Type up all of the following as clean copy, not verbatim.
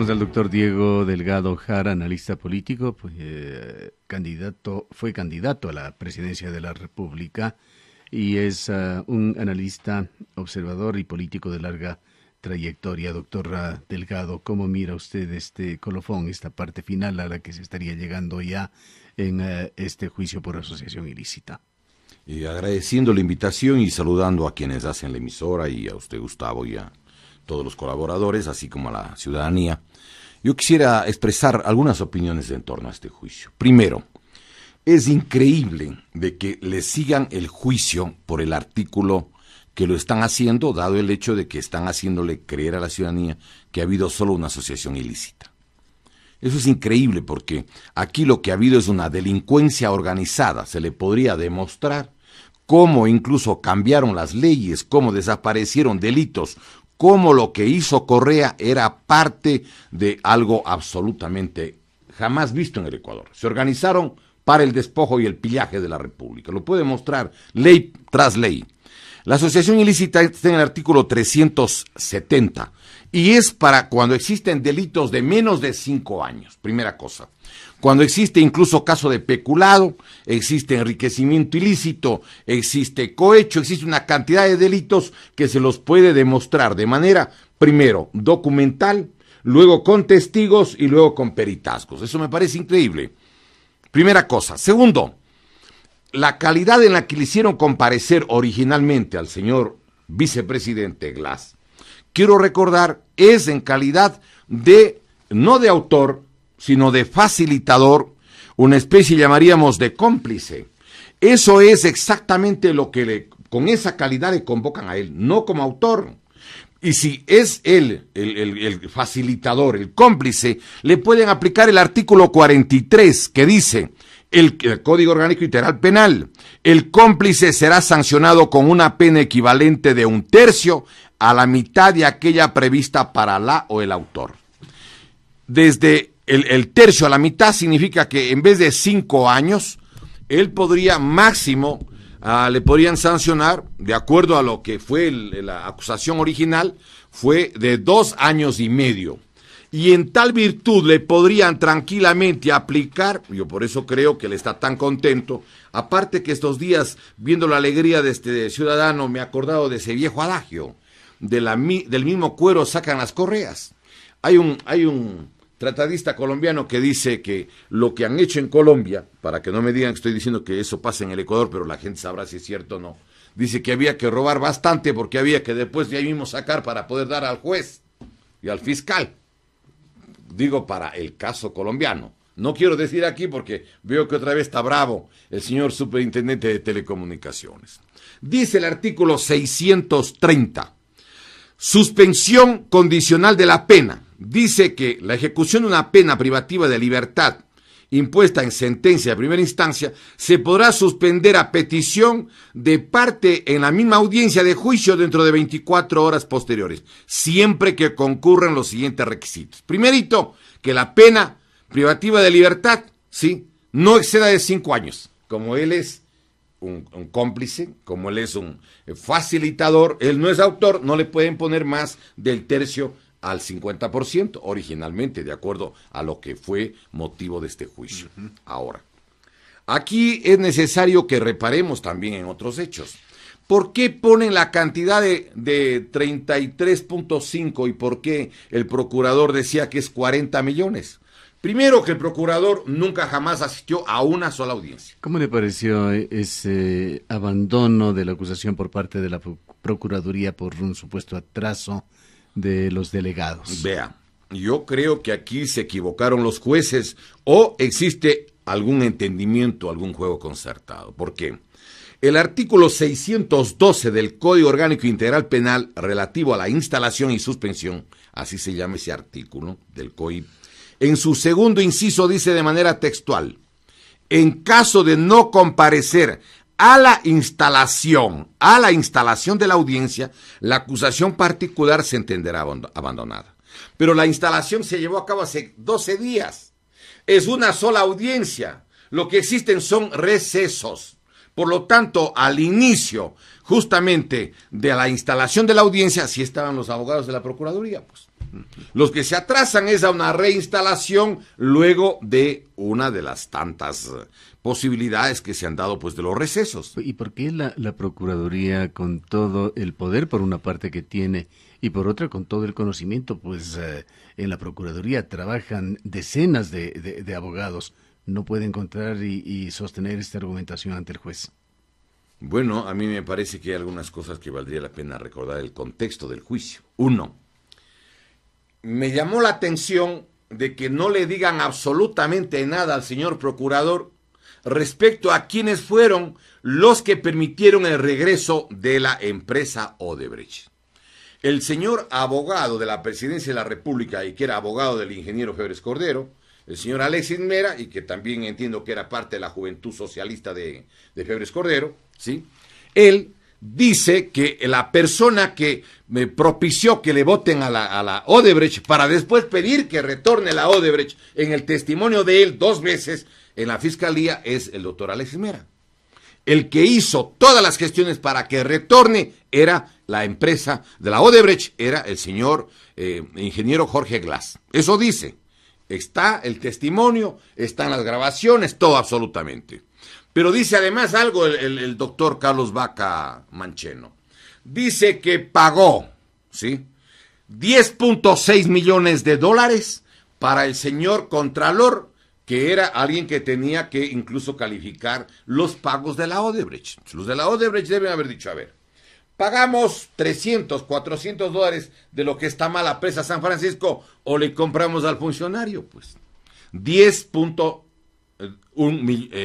Saludamos al doctor Diego Delgado Jara, analista político, pues, fue candidato a la presidencia de la República y es un analista, observador y político de larga trayectoria. Doctor Delgado, ¿cómo mira usted este colofón, esta parte final a la que se estaría llegando ya en este juicio por asociación ilícita? Y agradeciendo la invitación y saludando a quienes hacen la emisora y a usted, Gustavo, y a todos los colaboradores, así como a la ciudadanía. Yo quisiera expresar algunas opiniones en torno a este juicio. Primero, es increíble de que le sigan el juicio por el artículo que lo están haciendo, dado el hecho de que están haciéndole creer a la ciudadanía que ha habido solo una asociación ilícita. Eso es increíble porque aquí lo que ha habido es una delincuencia organizada. Se le podría demostrar cómo incluso cambiaron las leyes, cómo desaparecieron delitos, cómo lo que hizo Correa era parte de algo absolutamente jamás visto en el Ecuador. Se organizaron para el despojo y el pillaje de la República. Lo puede mostrar ley tras ley. La asociación ilícita está en el artículo 370 y es para cuando existen delitos de menos de 5 años, primera cosa. Cuando existe incluso caso de peculado, existe enriquecimiento ilícito, existe cohecho, existe una cantidad de delitos que se los puede demostrar de manera, primero, documental, luego con testigos y luego con peritazgos. Eso me parece increíble. Primera cosa. Segundo, la calidad en la que le hicieron comparecer originalmente al señor vicepresidente Glass, quiero recordar, es en calidad de, no de autor, sino de facilitador, una especie llamaríamos de cómplice. Eso es exactamente lo que con esa calidad le convocan a él, no como autor. Y si es él el facilitador, el cómplice, le pueden aplicar el artículo 43 que dice, el Código Orgánico Integral Penal, el cómplice será sancionado con una pena equivalente de 1/3 a la mitad de aquella prevista para la o el autor. Desde el tercio a la mitad significa que en vez de 5 años, él podría máximo, le podrían sancionar, de acuerdo a lo que fue la acusación original, fue de 2 años y medio. Y en tal virtud le podrían tranquilamente aplicar, yo por eso creo que él está tan contento, aparte que estos días, viendo la alegría de este ciudadano, me he acordado de ese viejo adagio, del mismo cuero sacan las correas. Hay un tratadista colombiano que dice que lo que han hecho en Colombia, para que no me digan que estoy diciendo que eso pasa en el Ecuador, pero la gente sabrá si es cierto o no, dice que había que robar bastante porque había que después de ahí mismo sacar para poder dar al juez y al fiscal. Digo para el caso colombiano. No quiero decir aquí porque veo que otra vez está bravo el señor superintendente de telecomunicaciones. Dice el artículo 630, suspensión condicional de la pena. Dice que la ejecución de una pena privativa de libertad impuesta en sentencia de primera instancia se podrá suspender a petición de parte en la misma audiencia de juicio dentro de 24 horas posteriores, siempre que concurran los siguientes requisitos. Primerito, que la pena privativa de libertad, ¿sí?, no exceda de 5 años. Como él es un cómplice, como él es un facilitador, él no es autor, no le pueden poner más del tercio al 50%, originalmente, de acuerdo a lo que fue motivo de este juicio. Ahora, aquí es necesario que reparemos también en otros hechos. ¿Por qué ponen la cantidad de 33.5 y por qué el procurador decía que es 40 millones? Primero, que el procurador nunca jamás asistió a una sola audiencia. ¿Cómo le pareció ese abandono de la acusación por parte de la Procuraduría por un supuesto atraso de los delegados? Vea, yo creo que aquí se equivocaron los jueces o existe algún entendimiento, algún juego concertado. ¿Por qué? El artículo 612 del Código Orgánico Integral Penal relativo a la instalación y suspensión, así se llama ese artículo del COIP, en su segundo inciso dice de manera textual, en caso de no comparecer a la instalación de la audiencia, la acusación particular se entenderá abandonada. Pero la instalación se llevó a cabo hace 12 días. Es una sola audiencia. Lo que existen son recesos. Por lo tanto, al inicio, justamente, de la instalación de la audiencia, sí estaban los abogados de la Procuraduría, pues. Los que se atrasan es a una reinstalación luego de una de las tantas posibilidades que se han dado pues de los recesos. ¿Y por qué la Procuraduría, con todo el poder por una parte que tiene y por otra con todo el conocimiento, pues en la Procuraduría trabajan decenas de abogados, no puede encontrar y sostener esta argumentación ante el juez? Bueno, a mí me parece que hay algunas cosas que valdría la pena recordar el contexto del juicio. Uno, me llamó la atención de que no le digan absolutamente nada al señor procurador respecto a quiénes fueron los que permitieron el regreso de la empresa Odebrecht. El señor abogado de la Presidencia de la República y que era abogado del ingeniero Febres Cordero, el señor Alexis Mera, y que también entiendo que era parte de la Juventud Socialista de Febres Cordero, ¿sí? Él dice que la persona que me propició que le voten a la Odebrecht para después pedir que retorne la Odebrecht en el testimonio de él 2 veces en la fiscalía es el doctor Alexis Mera. El que hizo todas las gestiones para que retorne era la empresa de la Odebrecht, era el señor ingeniero Jorge Glass. Eso dice. Está el testimonio, están las grabaciones, todo absolutamente. Pero dice además algo el doctor Carlos Vaca Mancheno. Dice que pagó, ¿sí?, 10.6 millones de dólares para el señor Contralor, que era alguien que tenía que incluso calificar los pagos de la Odebrecht. Los de la Odebrecht deben haber dicho, a ver, pagamos 300, 400 dólares de lo que está mal a Presa San Francisco o le compramos al funcionario, pues 10.1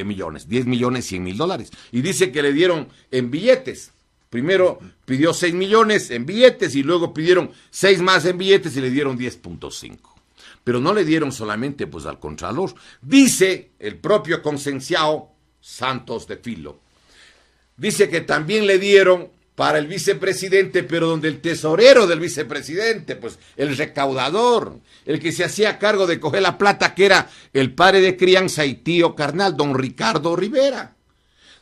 millones, 10 millones 100 mil dólares. Y dice que le dieron en billetes. Primero pidió 6 millones en billetes y luego pidieron 6 más en billetes y le dieron 10.5. Pero no le dieron solamente pues al Contralor. Dice el propio Concenciao Santos de Filo. Dice que también le dieron para el vicepresidente, pero donde el tesorero del vicepresidente, pues el recaudador, el que se hacía cargo de coger la plata, que era el padre de crianza y tío carnal, don Ricardo Rivera.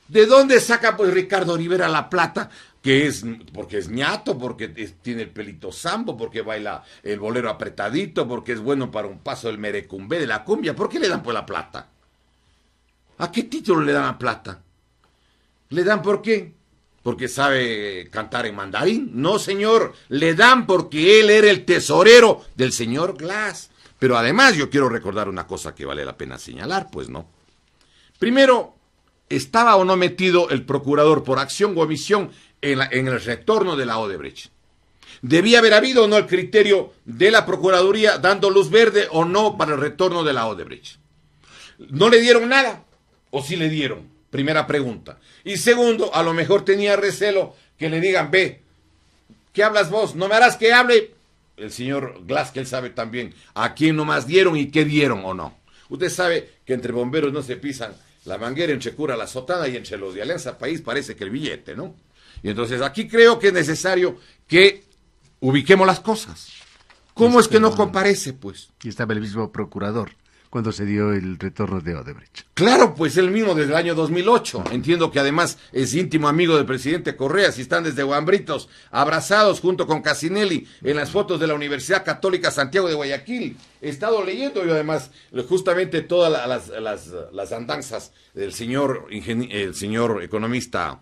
¿De dónde saca pues Ricardo Rivera la plata? Que es porque es ñato, porque tiene el pelito sambo, porque baila el bolero apretadito, porque es bueno para un paso del merecumbé, de la cumbia. ¿Por qué le dan pues la plata? ¿A qué título le dan la plata? ¿Le dan por qué? ¿Porque sabe cantar en mandarín? No, señor, le dan porque él era el tesorero del señor Glass. Pero además yo quiero recordar una cosa que vale la pena señalar, pues no. Primero, ¿estaba o no metido el procurador por acción o omisión en el retorno de la Odebrecht? ¿Debía haber habido o no el criterio de la Procuraduría dando luz verde o no para el retorno de la Odebrecht? ¿No le dieron nada o sí le dieron? Primera pregunta. Y segundo, a lo mejor tenía recelo que le digan, ve, ¿qué hablas vos? ¿No me harás que hable? El señor Glass, que él sabe también a quién nomás dieron y qué dieron o no. Usted sabe que entre bomberos no se pisan la manguera, entre cura la sotana, y entre los de Alianza País parece que el billete, ¿no? Y entonces aquí creo que es necesario que ubiquemos las cosas. ¿Cómo es que no comparece, pues? Y estaba el mismo procurador cuando se dio el retorno de Odebrecht. Claro, pues él mismo desde el año 2008. Entiendo que además es íntimo amigo del presidente Correa. Si están desde Guambritos abrazados junto con Casinelli en las fotos de la Universidad Católica Santiago de Guayaquil. He estado leyendo yo además justamente todas las andanzas del señor economista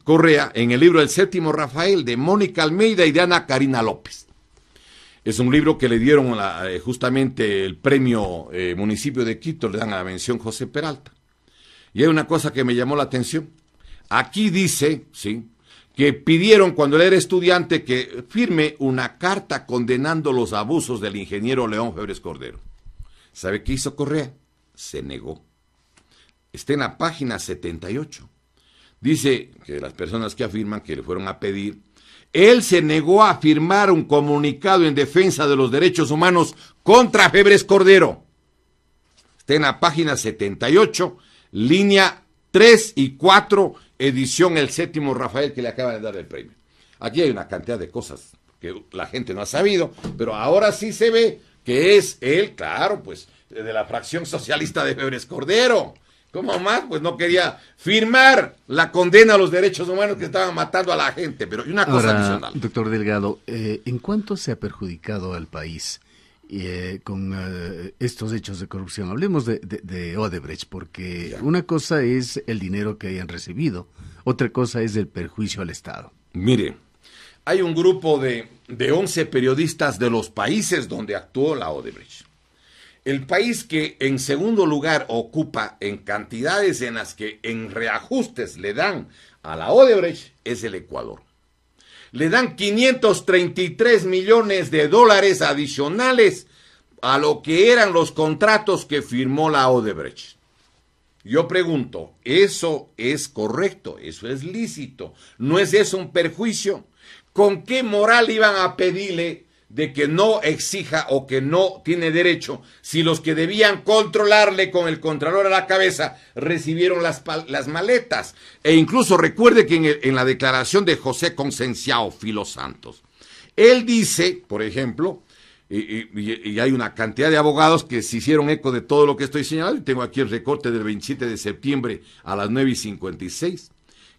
Correa en el libro El Séptimo Rafael de Mónica Almeida y de Ana Karina López. Es un libro que le dieron justamente el premio Municipio de Quito, le dan a la mención José Peralta. Y hay una cosa que me llamó la atención. Aquí dice, ¿sí?, que pidieron cuando él era estudiante que firme una carta condenando los abusos del ingeniero León Febres Cordero. ¿Sabe qué hizo Correa? Se negó. Está en la página 78. Dice que las personas que afirman que le fueron a pedir, él se negó a firmar un comunicado en defensa de los derechos humanos contra Febres Cordero. Está en la página 78, línea 3 y 4, edición El Séptimo Rafael, que le acaban de dar el premio. Aquí hay una cantidad de cosas que la gente no ha sabido, pero ahora sí se ve que es él, claro, pues, de la fracción socialista de Febres Cordero. ¿Cómo más? Pues no quería firmar la condena a los derechos humanos que estaban matando a la gente. Pero y una cosa adicional. Doctor Delgado, ¿en cuánto se ha perjudicado al país con estos hechos de corrupción? Hablemos de Odebrecht, porque una cosa es el dinero que hayan recibido, otra cosa es el perjuicio al Estado. Mire, hay un grupo de 11 periodistas de los países donde actuó la Odebrecht. El país que en segundo lugar ocupa en cantidades en las que en reajustes le dan a la Odebrecht es el Ecuador. Le dan 533 millones de dólares adicionales a lo que eran los contratos que firmó la Odebrecht. Yo pregunto, ¿eso es correcto? ¿Eso es lícito? ¿No es eso un perjuicio? ¿Con qué moral iban a pedirle de que no exija o que no tiene derecho si los que debían controlarle con el contralor a la cabeza recibieron las maletas? E incluso recuerde que en la declaración de José Concenciao Filo Santos, él dice, por ejemplo, y hay una cantidad de abogados que se hicieron eco de todo lo que estoy señalando, tengo aquí el recorte del 27 de septiembre a las 9:56.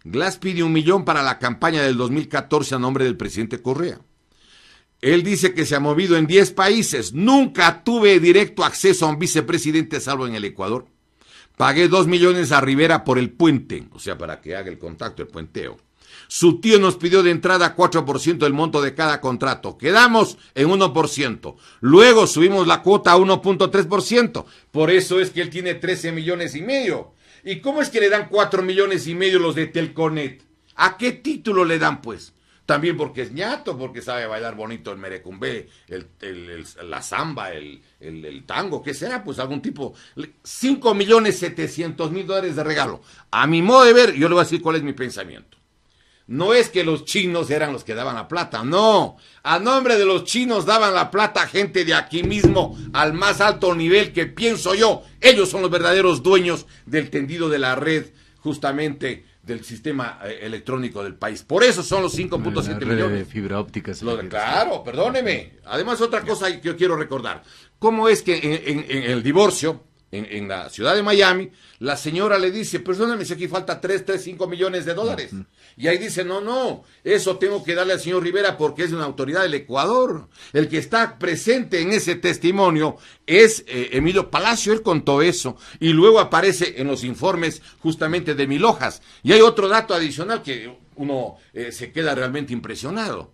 Glass pide 1 millón para la campaña del 2014 a nombre del presidente Correa. Él dice que se ha movido en 10 países. Nunca tuve directo acceso a un vicepresidente salvo en el Ecuador. Pagué 2 millones a Rivera por el puente, o sea, para que haga el contacto, el puenteo. Su tío nos pidió de entrada 4% del monto de cada contrato. Quedamos en 1%. Luego subimos la cuota a 1.3%. Por eso es que él tiene 13 millones y medio. ¿Y cómo es que le dan 4 millones y medio los de Telconet? ¿A qué título le dan, pues? También porque es ñato, porque sabe bailar bonito el merecumbé, la samba, el tango, ¿qué será? Pues algún tipo, 5.700.000 dólares de regalo. A mi modo de ver, yo le voy a decir cuál es mi pensamiento. No es que los chinos eran los que daban la plata, no. A nombre de los chinos daban la plata gente de aquí mismo, al más alto nivel que pienso yo. Ellos son los verdaderos dueños del tendido de la red, justamente del sistema electrónico del país. Por eso son los 5.7 millones. De fibra óptica. Claro, perdóneme. Además, otra cosa que yo quiero recordar. ¿Cómo es que en el divorcio, en la ciudad de Miami, la señora le dice, perdóname, si aquí falta 5 millones de dólares? Y ahí dice, no, eso tengo que darle al señor Rivera porque es una autoridad del Ecuador. El que está presente en ese testimonio es Emilio Palacio, él contó eso. Y luego aparece en los informes justamente de Milojas. Y hay otro dato adicional que uno se queda realmente impresionado.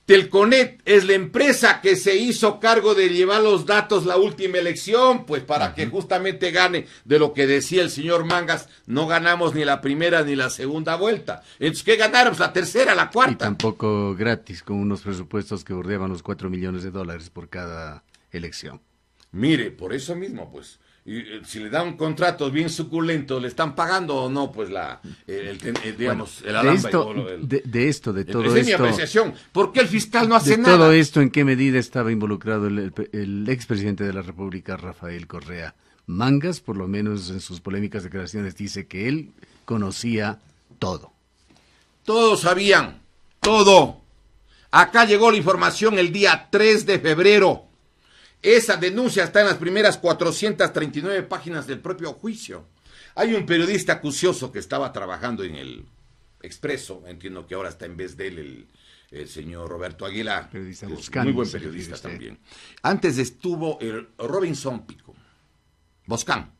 Telconet es la empresa que se hizo cargo de llevar los datos la última elección, pues para que justamente gane de lo que decía el señor Mangas, no ganamos ni la primera ni la segunda vuelta. Entonces, ¿qué ganaron? La tercera, la cuarta. Y tampoco gratis, con unos presupuestos que bordeaban los 4 millones de dólares por cada elección. Mire, por eso mismo, pues, si le dan contratos bien suculentos, ¿le están pagando o no? Pues digamos, el alambre. De todo esto. Es mi apreciación. ¿Por qué el fiscal no hace nada? De todo esto, ¿en qué medida estaba involucrado el expresidente de la República, Rafael Correa? Mangas, por lo menos en sus polémicas declaraciones, dice que él conocía todo. Todos sabían, todo. Acá llegó la información el día 3 de febrero. Esa denuncia está en las primeras 439 páginas del propio juicio. Hay un periodista acucioso que estaba trabajando en el Expreso, entiendo que ahora está en vez de él el señor Roberto Aguilar, periodista que Boscan, es muy buen periodista también. Antes estuvo el Robinson Boscan.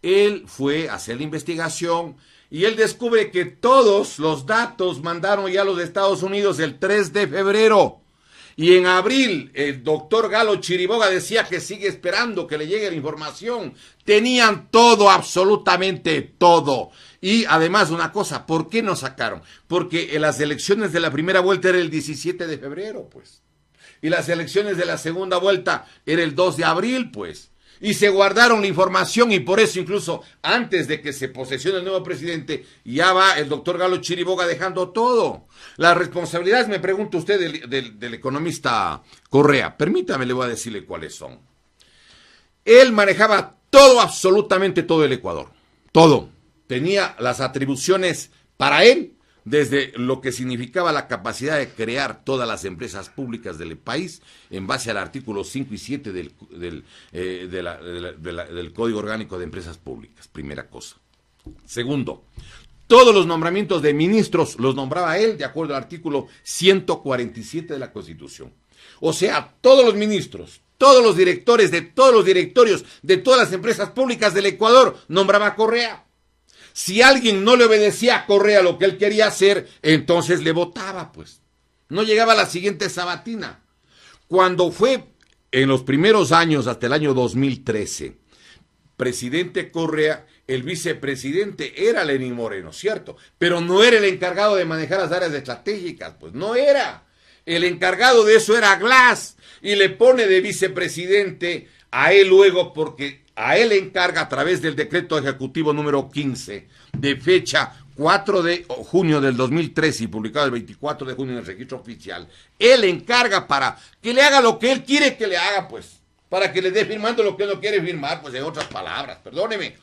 Él fue a hacer la investigación y él descubre que todos los datos mandaron ya los de Estados Unidos el 3 de febrero. Y en abril, el doctor Galo Chiriboga decía que sigue esperando que le llegue la información. Tenían todo, absolutamente todo. Y además, una cosa, ¿por qué no sacaron? Porque en las elecciones de la primera vuelta era el 17 de febrero, pues. Y las elecciones de la segunda vuelta era el 2 de abril, pues. Y se guardaron la información y por eso incluso antes de que se posesione el nuevo presidente ya va el doctor Galo Chiriboga dejando todo. Las responsabilidades, me pregunta usted, del economista Correa. Permítame, le voy a decirle cuáles son. Él manejaba todo, absolutamente todo el Ecuador. Todo. Tenía las atribuciones para él desde lo que significaba la capacidad de crear todas las empresas públicas del país en base al artículo 5 y 7 del Código Orgánico de Empresas Públicas, primera cosa. Segundo, todos los nombramientos de ministros los nombraba él de acuerdo al artículo 147 de la Constitución. O sea, todos los ministros, todos los directores de todos los directorios de todas las empresas públicas del Ecuador nombraba a Correa. Si alguien no le obedecía a Correa lo que él quería hacer, entonces le votaba, pues. No llegaba a la siguiente sabatina. Cuando fue en los primeros años, hasta el año 2013, presidente Correa, el vicepresidente era Lenín Moreno, ¿cierto? Pero no era el encargado de manejar las áreas estratégicas, pues no era. El encargado de eso era Glass, y le pone de vicepresidente a él luego porque a él le encarga a través del decreto ejecutivo número 15 de fecha 4 de junio del 2013 y publicado el 24 de junio en el registro oficial. Él le encarga para que le haga lo que él quiere que le haga, pues, para que le dé firmando lo que él no quiere firmar, pues en otras palabras, perdóneme.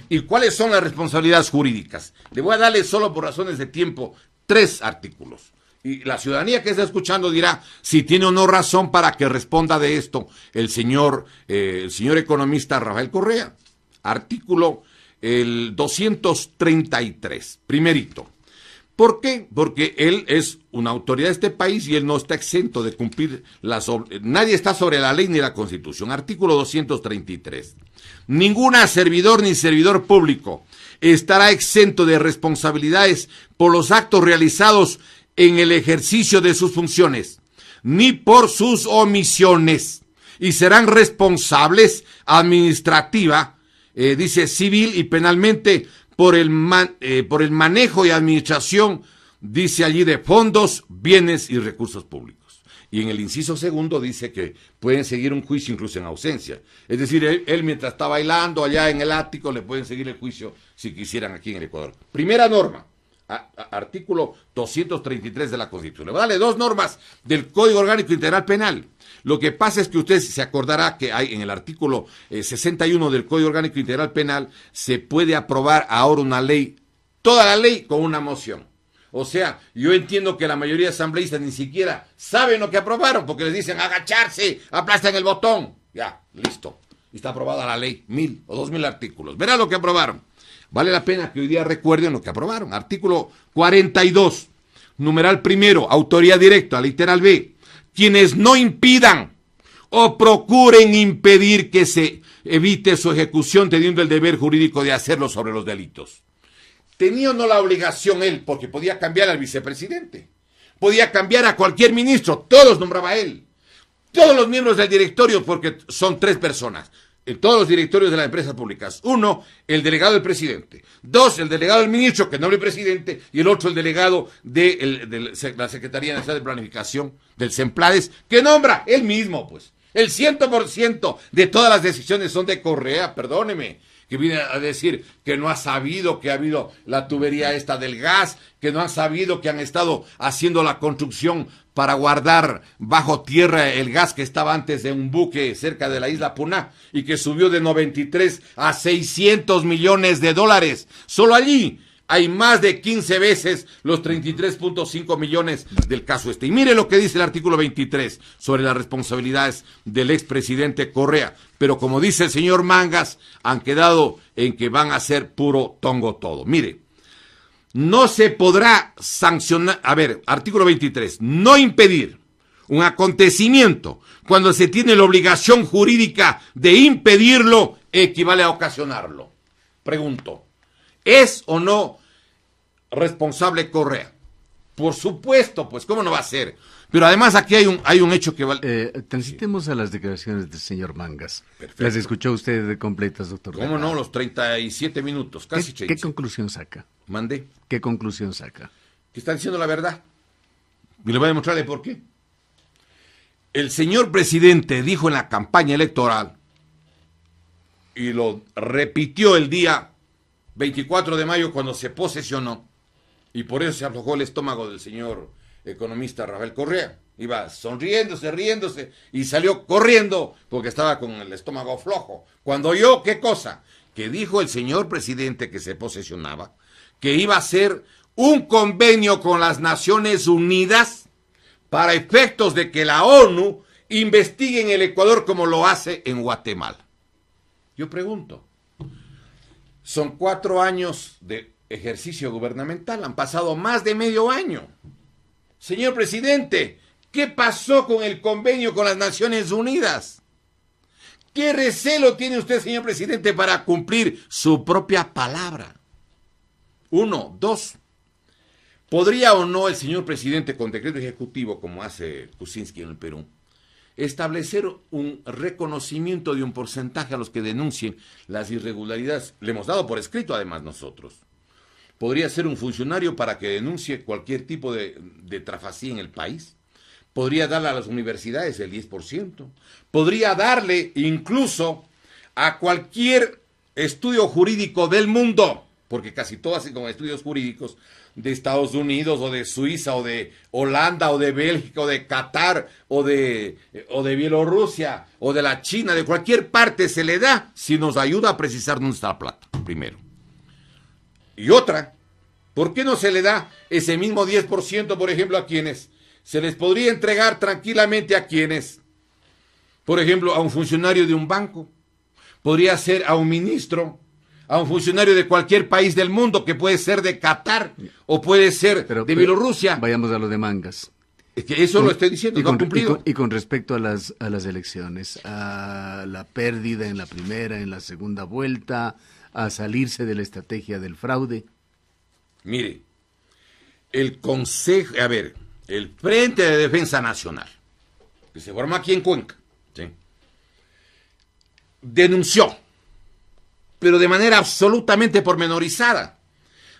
¿Y cuáles son las responsabilidades jurídicas? Le voy a darle solo por razones de tiempo 3 artículos. Y la ciudadanía que está escuchando dirá si tiene o no razón para que responda de esto el señor economista Rafael Correa. Artículo el 233, primerito. ¿Por qué? Porque él es una autoridad de este país y él no está exento de cumplir nadie está sobre la ley ni la Constitución. Artículo 233. Ninguna servidor ni servidor público estará exento de responsabilidades por los actos realizados en el ejercicio de sus funciones, ni por sus omisiones, y serán responsables administrativa, dice civil y penalmente por el manejo y administración, dice allí, de fondos, bienes y recursos públicos. Y en el inciso segundo dice que pueden seguir un juicio incluso en ausencia. Es decir, él mientras está bailando allá en el ático le pueden seguir el juicio si quisieran aquí en el Ecuador. Primera norma. Artículo 233 de la Constitución. Le voy a darle 2 normas del Código Orgánico Integral Penal. Lo que pasa es que usted se acordará que hay en el artículo 61 del Código Orgánico Integral Penal, se puede aprobar ahora una ley, toda la ley, con una moción. O sea, yo entiendo que la mayoría de asambleístas ni siquiera saben lo que aprobaron, porque les dicen agacharse, aplastan el botón. Ya, listo. Está aprobada la ley, 1000 o 2000 artículos. Verá lo que aprobaron. Vale la pena que hoy día recuerden lo que aprobaron. Artículo 42, numeral primero, autoridad directa, literal B. Quienes no impidan o procuren impedir que se evite su ejecución teniendo el deber jurídico de hacerlo sobre los delitos. ¿Tenía o no la obligación él? Porque podía cambiar al vicepresidente. Podía cambiar a cualquier ministro. Todos nombraba él. Todos los miembros del directorio, porque son 3 personas. En todos los directorios de las empresas públicas. 1, el delegado del presidente. 2, el delegado del ministro, que nombra el presidente. Y el otro, el delegado de la Secretaría Nacional de Planificación, del CEMPLADES, que nombra él mismo, pues. El 100% de todas las decisiones son de Correa, perdóneme, que viene a decir que no ha sabido que ha habido la tubería esta del gas, que no han sabido que han estado haciendo la construcción para guardar bajo tierra el gas que estaba antes de un buque cerca de la isla Puná y que subió de 93 a 600 millones de dólares. Solo allí hay más de 15 veces los 33.5 millones del caso este. Y mire lo que dice el artículo 23 sobre las responsabilidades del expresidente Correa. Pero como dice el señor Mangas, han quedado en que van a ser puro tongo todo. Mire, no se podrá sancionar, artículo 23, no impedir un acontecimiento cuando se tiene la obligación jurídica de impedirlo equivale a ocasionarlo. Pregunto, ¿es o no responsable Correa? Por supuesto, pues, ¿cómo no va a ser? Pero además aquí hay un hecho que vale. Transitemos a las declaraciones del señor Mangas. Perfecto. ¿Las escuchó usted de completas, doctor? ¿Cómo no? Los 37 minutos, casi 30. ¿Qué conclusión saca? Mandé. ¿Qué conclusión saca? Que están diciendo la verdad. Y le voy a demostrarle por qué. El señor presidente dijo en la campaña electoral, y lo repitió el día 24 de mayo cuando se posesionó, y por eso se aflojó el estómago del señor economista Rafael Correa. Iba sonriéndose, riéndose, y salió corriendo porque estaba con el estómago flojo. Cuando oyó, ¿qué cosa? Que dijo el señor presidente que se posesionaba, que iba a ser un convenio con las Naciones Unidas para efectos de que la ONU investigue en el Ecuador como lo hace en Guatemala. Yo pregunto, son 4 años de ejercicio gubernamental, han pasado más de medio año. Señor presidente, ¿qué pasó con el convenio con las Naciones Unidas? ¿Qué recelo tiene usted, señor presidente, para cumplir su propia palabra? 1, 2. ¿Podría o no el señor presidente, con decreto ejecutivo, como hace Kuczynski en el Perú, establecer un reconocimiento de un porcentaje a los que denuncien las irregularidades? Le hemos dado por escrito, además, nosotros. Podría ser un funcionario para que denuncie cualquier tipo de trafacía en el país. Podría darle a las universidades el 10%. Podría darle incluso a cualquier estudio jurídico del mundo, porque casi todos hacen como estudios jurídicos de Estados Unidos o de Suiza o de Holanda o de Bélgica o de Qatar o de Bielorrusia o de la China, de cualquier parte se le da si nos ayuda a precisar dónde está la plata, primero. Y otra, ¿por qué no se le da ese mismo 10%, por ejemplo, a quienes se les podría entregar tranquilamente a quienes, por ejemplo, a un funcionario de un banco, podría ser a un ministro, a un funcionario de cualquier país del mundo, que puede ser de Qatar o puede ser de Bielorrusia? Vayamos a lo de Mangas. Es que eso lo estoy diciendo, no ha cumplido. Y con respecto a las elecciones, a la pérdida en la primera, en la segunda vuelta, a salirse de la estrategia del fraude. Mire, el Consejo, el Frente de Defensa Nacional, que se forma aquí en Cuenca, ¿sí?, denunció, pero de manera absolutamente pormenorizada,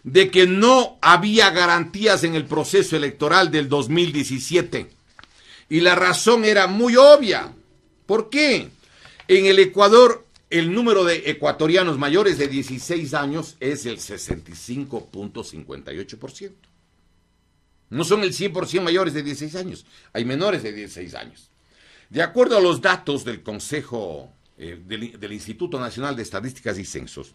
de que no había garantías en el proceso electoral del 2017. Y la razón era muy obvia. ¿Por qué? En el Ecuador, el número de ecuatorianos mayores de 16 años es el 65.58%. No son el 100% mayores de 16 años, hay menores de 16 años. De acuerdo a los datos del Consejo del Instituto Nacional de Estadísticas y Censos,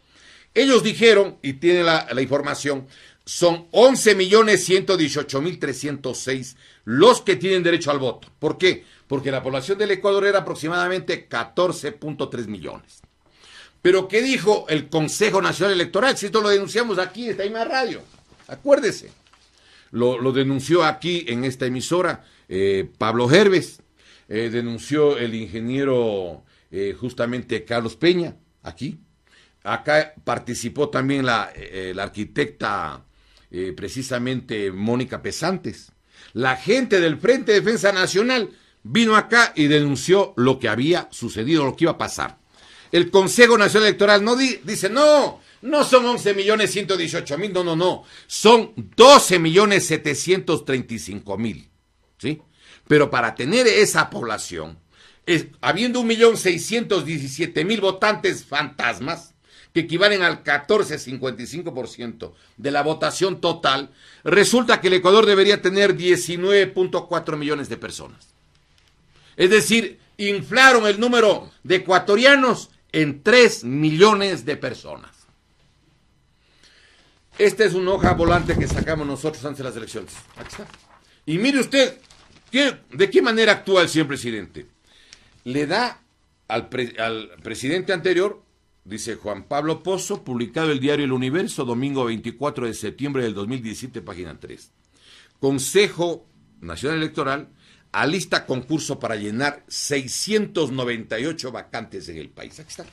ellos dijeron, y tienen la información, son 11.118.306 los que tienen derecho al voto. ¿Por qué? Porque la población del Ecuador era aproximadamente 14.3 millones. Pero ¿qué dijo el Consejo Nacional Electoral? Si esto lo denunciamos aquí en esta misma radio, acuérdese. Lo denunció aquí en esta emisora Pablo Herbes, denunció el ingeniero justamente Carlos Peña, aquí. Acá participó también la arquitecta precisamente Mónica Pesantes. La gente del Frente de Defensa Nacional vino acá y denunció lo que había sucedido, lo que iba a pasar. El Consejo Nacional Electoral no dice, no son 11.118.000, no, son 12.735.000, ¿sí? Pero para tener esa población, habiendo 1.617.000 votantes fantasmas, que equivalen al 14,55% de la votación total, resulta que el Ecuador debería tener 19.4 millones de personas. Es decir, inflaron el número de ecuatorianos en 3 millones de personas. Esta es una hoja volante que sacamos nosotros antes de las elecciones. Aquí está. Y mire usted, ¿de qué manera actúa el señor presidente? Le da al presidente anterior, dice Juan Pablo Pozo, publicado el diario El Universo, domingo 24 de septiembre del 2017, página 3. Consejo Nacional Electoral alista concurso para llenar 698 vacantes en el país. Aquí está.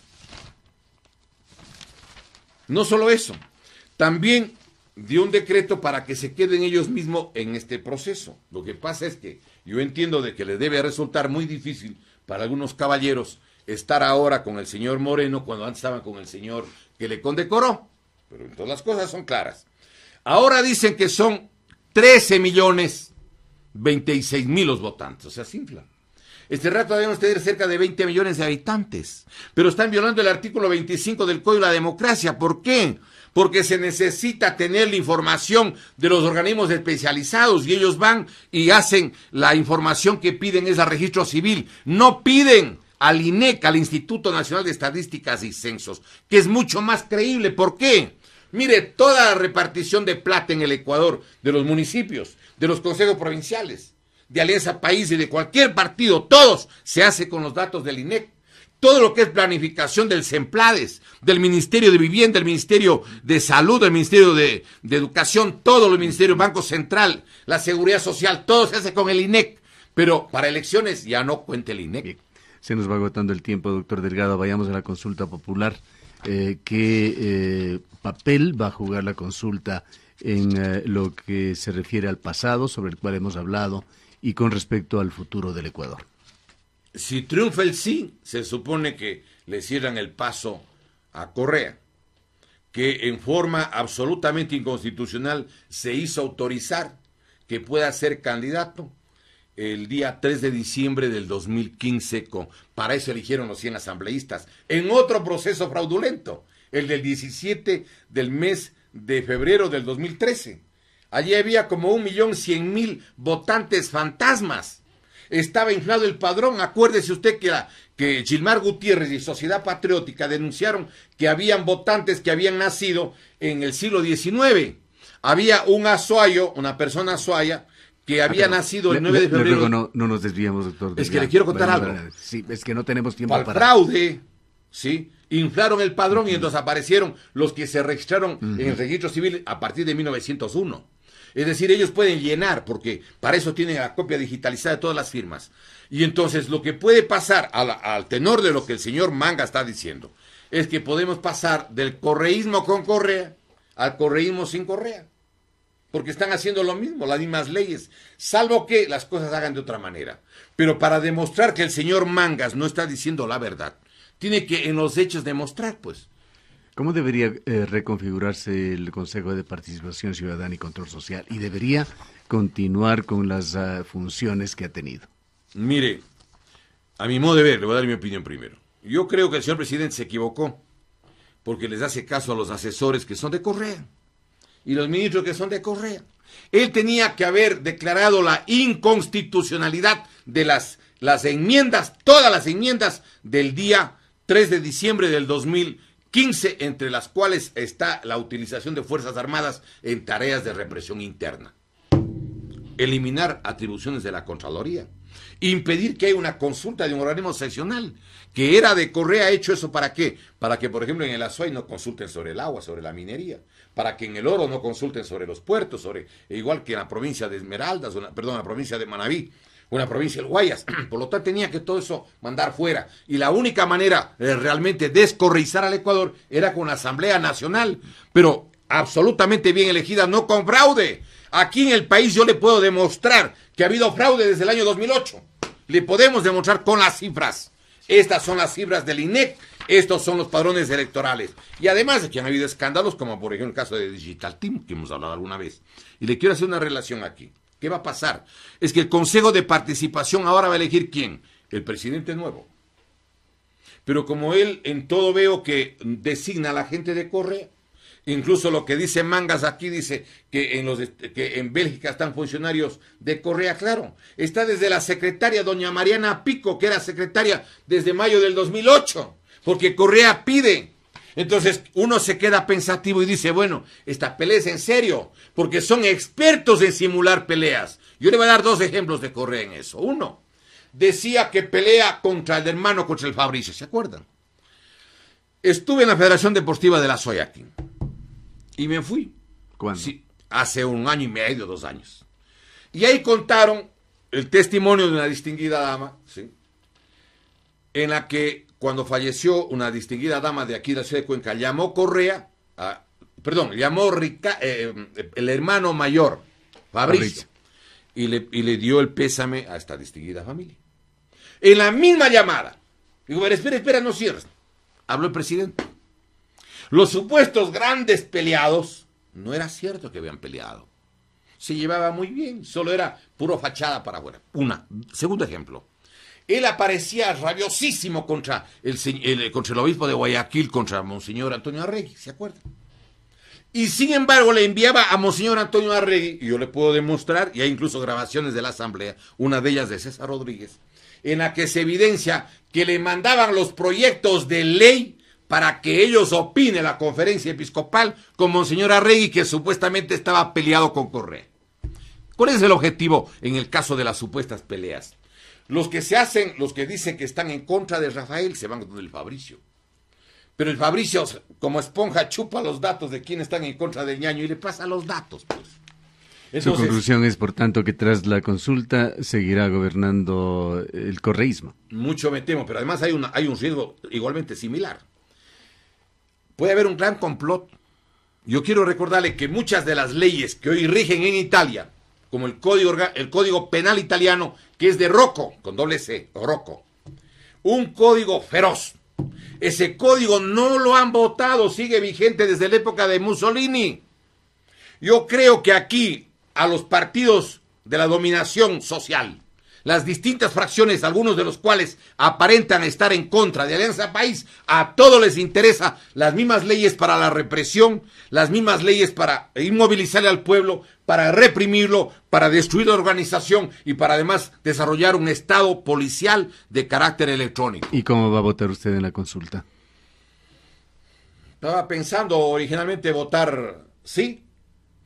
No solo eso, también dio un decreto para que se queden ellos mismos en este proceso. Lo que pasa es que yo entiendo de que le debe resultar muy difícil para algunos caballeros estar ahora con el señor Moreno cuando antes estaban con el señor que le condecoró. Pero entonces las cosas son claras. Ahora dicen que son 13.026.000 los votantes, o sea, se infla. Este rato debemos tener cerca de 20 millones de habitantes, pero están violando el artículo 25 del Código de la Democracia. ¿Por qué? Porque se necesita tener la información de los organismos especializados y ellos van y hacen la información que piden, es el registro civil. No piden al INEC, al Instituto Nacional de Estadísticas y Censos, que es mucho más creíble. ¿Por qué? Mire toda la repartición de plata en el Ecuador, de los municipios, de los consejos provinciales, de Alianza País y de cualquier partido, todos se hace con los datos del INEC. Todo lo que es planificación del CEMPLADES, del Ministerio de Vivienda, del Ministerio de Salud, del Ministerio de Educación, todos los ministerios, Banco Central, la Seguridad Social, todo se hace con el INEC. Pero para elecciones ya no cuenta el INEC. Bien. Se nos va agotando el tiempo, doctor Delgado. Vayamos a la consulta popular. ¿Qué papel va a jugar la consulta en lo que se refiere al pasado, sobre el cual hemos hablado, y con respecto al futuro del Ecuador? Si triunfa el sí, se supone que le cierran el paso a Correa, que en forma absolutamente inconstitucional se hizo autorizar que pueda ser candidato el día 3 de diciembre del 2015, para eso eligieron los 100 asambleístas, en otro proceso fraudulento, el del 17 del mes de febrero del 2013. Allí había como 1.100.000 votantes fantasmas. Estaba inflado el padrón. Acuérdese usted que Gilmar Gutiérrez y Sociedad Patriótica denunciaron que habían votantes que habían nacido en el siglo XIX. Había un azuayo, una persona azuaya, que había nacido el 9 de febrero. Luego no nos desviamos, doctor. Es que le quiero contar algo. Sí, es que no tenemos tiempo para fraude, ¿sí? Inflaron el padrón y entonces aparecieron los que se registraron en el registro civil a partir de 1901. Es decir, ellos pueden llenar, porque para eso tienen la copia digitalizada de todas las firmas. Y entonces lo que puede pasar al tenor de lo que el señor Manga está diciendo, es que podemos pasar del correísmo con Correa al correísmo sin Correa. Porque están haciendo lo mismo, las mismas leyes, salvo que las cosas hagan de otra manera. Pero para demostrar que el señor Mangas no está diciendo la verdad, tiene que en los hechos demostrar, pues. ¿Cómo debería reconfigurarse el Consejo de Participación Ciudadana y Control Social? ¿Y debería continuar con las funciones que ha tenido? Mire, a mi modo de ver, le voy a dar mi opinión primero. Yo creo que el señor presidente se equivocó porque les hace caso a los asesores que son de Correa y los ministros que son de Correa. Él tenía que haber declarado la inconstitucionalidad de las enmiendas, todas las enmiendas del día 3 de diciembre del 2015, entre las cuales está la utilización de Fuerzas Armadas en tareas de represión interna. Eliminar atribuciones de la Contraloría. Impedir que haya una consulta de un organismo seccional, que era de Correa. ¿Ha hecho eso para qué? Para que, por ejemplo, en el Azuay no consulten sobre el agua, sobre la minería. Para que en el oro no consulten sobre los puertos, igual que en la provincia de Esmeraldas, en la provincia de Manabí, o en la provincia del Guayas. Por lo tanto, tenía que todo eso mandar fuera. Y la única manera de realmente descorreizar al Ecuador era con la Asamblea Nacional, pero absolutamente bien elegida, no con fraude. Aquí en el país yo le puedo demostrar que ha habido fraude desde el año 2008. Le podemos demostrar con las cifras. Estas son las cifras del INEC, estos son los padrones electorales. Y además de que han habido escándalos, como por ejemplo el caso de Digital Team, que hemos hablado alguna vez. Y le quiero hacer una relación aquí. ¿Qué va a pasar? Es que el Consejo de Participación ahora va a elegir ¿quién? El presidente nuevo. Pero como él en todo veo que designa a la gente de Correa, incluso lo que dice Mangas aquí dice que en Bélgica están funcionarios de Correa, claro. Está desde la secretaria doña Mariana Pico, que era secretaria desde mayo del 2008, porque Correa pide. Entonces uno se queda pensativo y dice, bueno, esta pelea es en serio, porque son expertos en simular peleas. Yo le voy a dar 2 ejemplos de Correa en eso. Uno, decía que pelea contra el hermano, contra el Fabricio, ¿se acuerdan? Estuve en la Federación Deportiva de la Soyaquín y me fui. ¿Cuándo? Sí, hace 1 año y medio, 2 años. Y ahí contaron el testimonio de una distinguida dama, ¿sí?, en la que cuando falleció una distinguida dama de aquí de la ciudad de Cuenca, llamó Correa, llamó el hermano mayor, Fabricio, y le dio el pésame a esta distinguida familia. En la misma llamada, digo, espera, no cierres. Habló el presidente. Los supuestos grandes peleados, no era cierto que habían peleado. Se llevaba muy bien, solo era puro fachada para afuera. Segundo ejemplo. Él aparecía rabiosísimo contra el obispo de Guayaquil, contra Monseñor Antonio Arregui, ¿se acuerdan? Y sin embargo le enviaba a Monseñor Antonio Arregui, y yo le puedo demostrar, y hay incluso grabaciones de la asamblea, una de ellas de César Rodríguez, en la que se evidencia que le mandaban los proyectos de ley para que ellos opinen la conferencia episcopal con Monseñor Arregui, que supuestamente estaba peleado con Correa. ¿Cuál es el objetivo en el caso de las supuestas peleas? Los que dicen que están en contra de Rafael se van con el Fabricio. Pero el Fabricio, como esponja, chupa los datos de quienes están en contra del ñaño y le pasa los datos, pues. Entonces, su conclusión es, por tanto, que tras la consulta seguirá gobernando el correísmo. Mucho me temo, pero además hay un riesgo igualmente similar. Puede haber un gran complot. Yo quiero recordarle que muchas de las leyes que hoy rigen en Italia, como el código penal italiano, que es de Rocco, con doble C, Rocco, un código feroz. Ese código no lo han votado, sigue vigente desde la época de Mussolini. Yo creo que aquí, a los partidos de la dominación social, las distintas fracciones, algunos de los cuales aparentan estar en contra de Alianza País, a todos les interesa las mismas leyes para la represión, las mismas leyes para inmovilizar al pueblo, para reprimirlo, para destruir la organización y para además desarrollar un estado policial de carácter electrónico. ¿Y cómo va a votar usted en la consulta? Estaba pensando originalmente votar sí,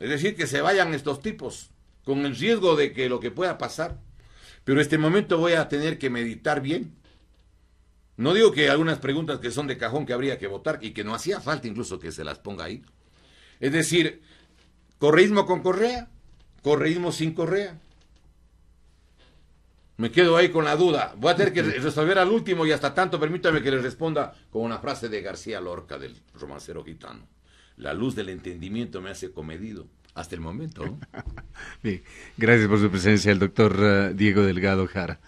es decir, que se vayan estos tipos, con el riesgo de que lo que pueda pasar. Pero en este momento voy a tener que meditar bien. No digo que algunas preguntas que son de cajón que habría que votar y que no hacía falta incluso que se las ponga ahí. Es decir, correísmo con Correa, correísmo sin Correa. Me quedo ahí con la duda. Voy a tener que resolver al último y hasta tanto permítame que les responda con una frase de García Lorca, del romancero gitano. La luz del entendimiento me hace comedido. Hasta el momento, ¿no? Bien, gracias por su presencia, el doctor Diego Delgado Jara.